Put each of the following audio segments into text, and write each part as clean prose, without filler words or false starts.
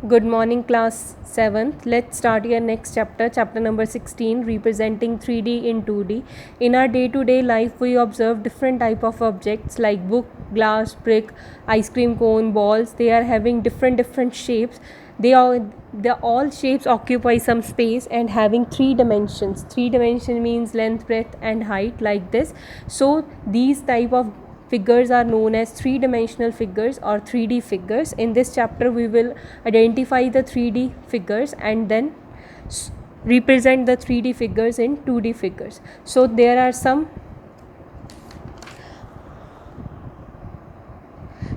Good morning, class 7th. Let's start your next chapter, chapter number 16, representing 3D in 2D. In our day-to-day life, we observe different type of objects like book, glass, brick, ice cream cone, balls. They are having different shapes. All shapes occupy some space and having 3 dimensions. 3 dimension means length, breadth, and height, like this. So these type of figures are known as three-dimensional figures or 3D figures. In this chapter we will identify the 3D figures and then represent the 3D figures in 2D figures. So there are some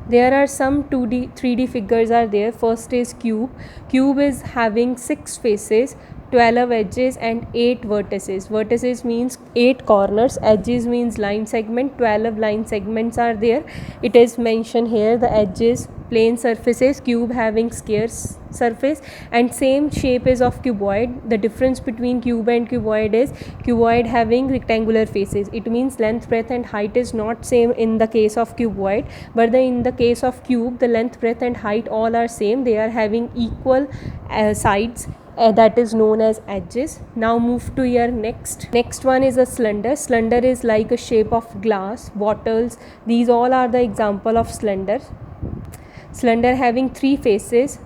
2D 3D figures are there. First is cube. Cube is having 6 faces, 12 edges and 8 vertices. Vertices means 8 corners, edges means line segment. 12 line segments are there. It is mentioned here, the edges plane surfaces, cube having square surface, and same shape is of cuboid. The difference between cube and cuboid is cuboid having rectangular faces. It means length, breadth and height is not same in the case of cuboid, but in the case of cube the length, breadth and height all are same. They are having equal sides. That is known as edges. Now move to your next one is a cylinder. Cylinder is like a shape of glass, bottles. These all are the example of cylinder. Cylinder having 3 faces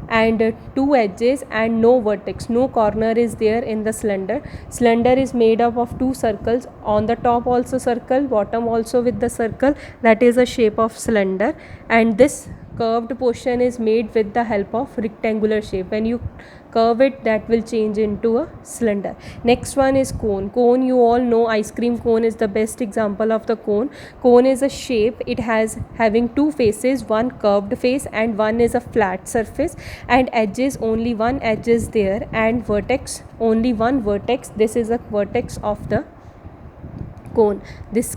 and 2 edges and no vertex, no corner is there in the cylinder. Cylinder is made up of 2 circles, on the top also circle, bottom also with the circle. That is a shape of cylinder, and this curved portion is made with the help of rectangular shape. When you curve it, that will change into a cylinder. Next one is cone. Cone, you all know, ice cream cone is the best example of the cone. Cone is a shape. It has having 2 faces, one curved face and one is a flat surface, and edges, only one edge is there, and vertex, only one vertex. This is a vertex of the cone. This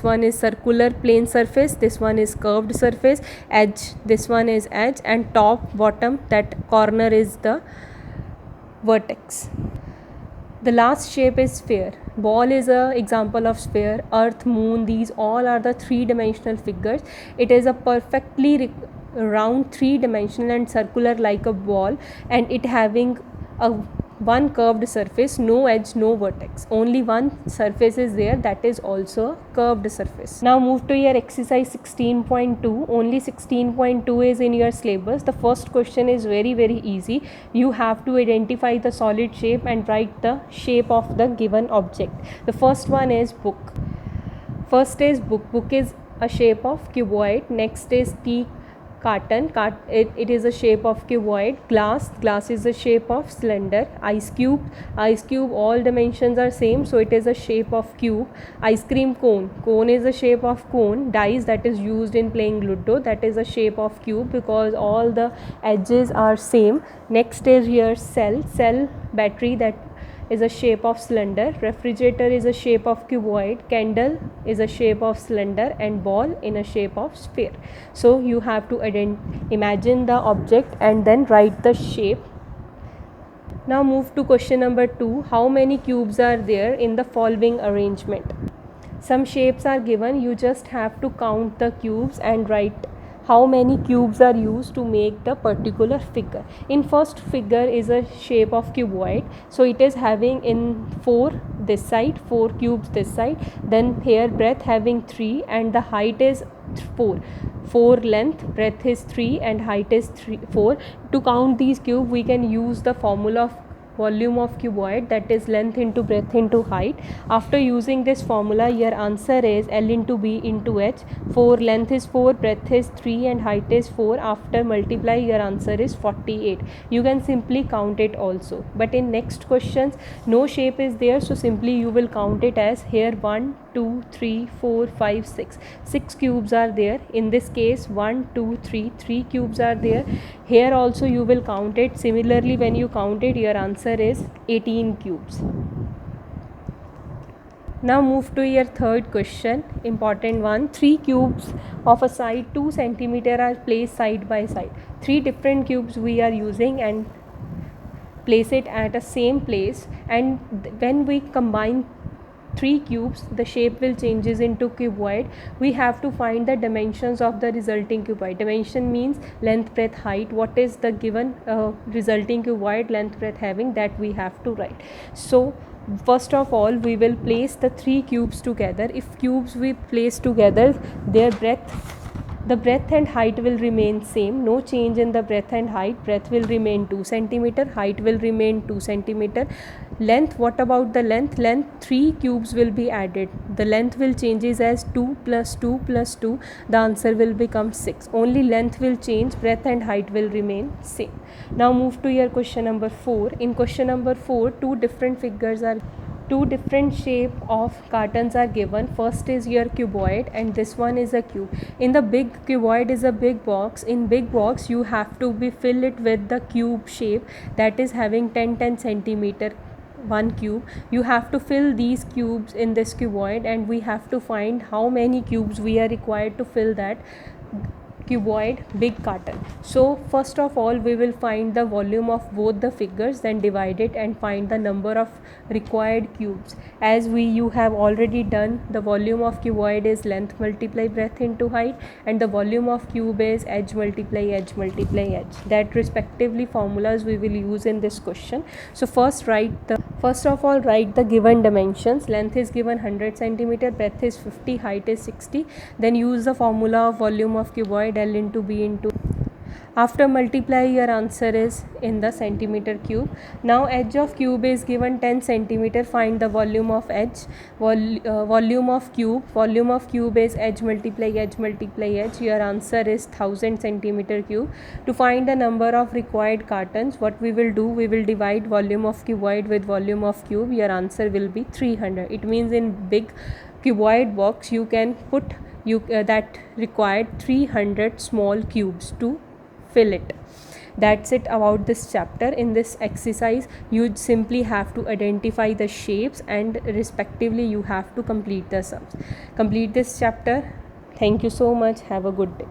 one is circular plane surface, this one is curved surface, edge, this one is edge, and top, bottom, that corner is the vertex. The last shape is sphere. Ball is a example of sphere. Earth, moon, these all are the 3-dimensional figures. It is a perfectly round 3-dimensional and circular like a ball, and it having a one curved surface, no edge, no vertex. Only one surface is there, that is also a curved surface. Now move to your exercise 16.2. Only 16.2 is in your syllabus. The first question is very easy. You have to identify the solid shape and write the shape of the given object. The first one is book. First is book. Book is a shape of cuboid. Next is tea carton. It is a shape of cuboid. Glass is a shape of cylinder. Ice cube, all dimensions are same, so it is a shape of cube. Ice cream cone is a shape of cone. Dice, that is used in playing Ludo, that is a shape of cube because all the edges are same. Next is here cell battery, that is a shape of cylinder. Refrigerator is a shape of cuboid. Candle is a shape of cylinder, and ball in a shape of sphere. So you have to imagine the object and then write the shape. Now move to question number 2. How many cubes are there in the following arrangement? Some shapes are given. You just have to count the cubes and write how many cubes are used to make the particular figure. In first figure is a shape of cuboid, so it is having in 4 this side, 4 cubes this side, then here breadth having 3 and the height is 4 length, breadth is 3 and height is 4. To count these cubes we can use the formula of volume of cuboid, that is length into breadth into height. After using this formula, your answer is L into B into H. 4 length is 4, breadth is 3 and height is 4. After multiply, your answer is 48. You can simply count it also, but in next questions no shape is there, so simply you will count it as here 1 2 3 4 5 6 cubes are there. In this case 1 2 3 cubes are there. Here also you will count it. Similarly, when you count it, your answer is 18 cubes. Now move to your third question, important one. 3 cubes of a side 2 cm are placed side by side. 3 different cubes we are using and place it at a same place, and when we combine 3 cubes, the shape will changes into cuboid. We have to find the dimensions of the resulting cuboid. Dimension means length, breadth, height. What is the given resulting cuboid length, breadth having, that we have to write. So first of all we will place the 3 cubes together. If cubes we place together, their breadth, the breadth and height will remain same, no change in the breadth and height. Breadth will remain 2 centimeter, height will remain 2 centimeter. Length, what about the length? Length, 3 cubes will be added, the length will changes as 2 plus 2 plus 2, the answer will become 6. Only length will change, breadth and height will remain same. Now move to your question number 4. In question number 4, two different shape of cartons are given. First is your cuboid and this one is a cube. In the big cuboid is a big box. In big box you have to be fill it with the cube shape, that is having 10 centimeter one cube. You have to fill these cubes in this cuboid and we have to find how many cubes we are required to fill that cuboid big carton. So first of all we will find the volume of both the figures, then divide it and find the number of required cubes. As you have already done, the volume of cuboid is length multiply breadth into height, and the volume of cube is edge multiply edge multiply edge. That respectively formulas we will use in this question. So first of all write the given dimensions. Length is given 100 centimeter, breadth is 50, height is 60. Then use the formula of volume of cuboid, L into B into. After multiply, your answer is in the centimeter cube. Now edge of cube is given 10 centimeter. Find the volume of edge. Volume of cube is edge multiply edge. Your answer is 1000 centimeter cube. To find the number of required cartons, what we will do, we will divide volume of cuboid with volume of cube. Your answer will be 300. It means in big cuboid box you can put that required 300 small cubes to fill it. That's it about this chapter. In this exercise you simply have to identify the shapes and respectively you have to complete the sums. Complete this chapter. Thank you so much. Have a good day.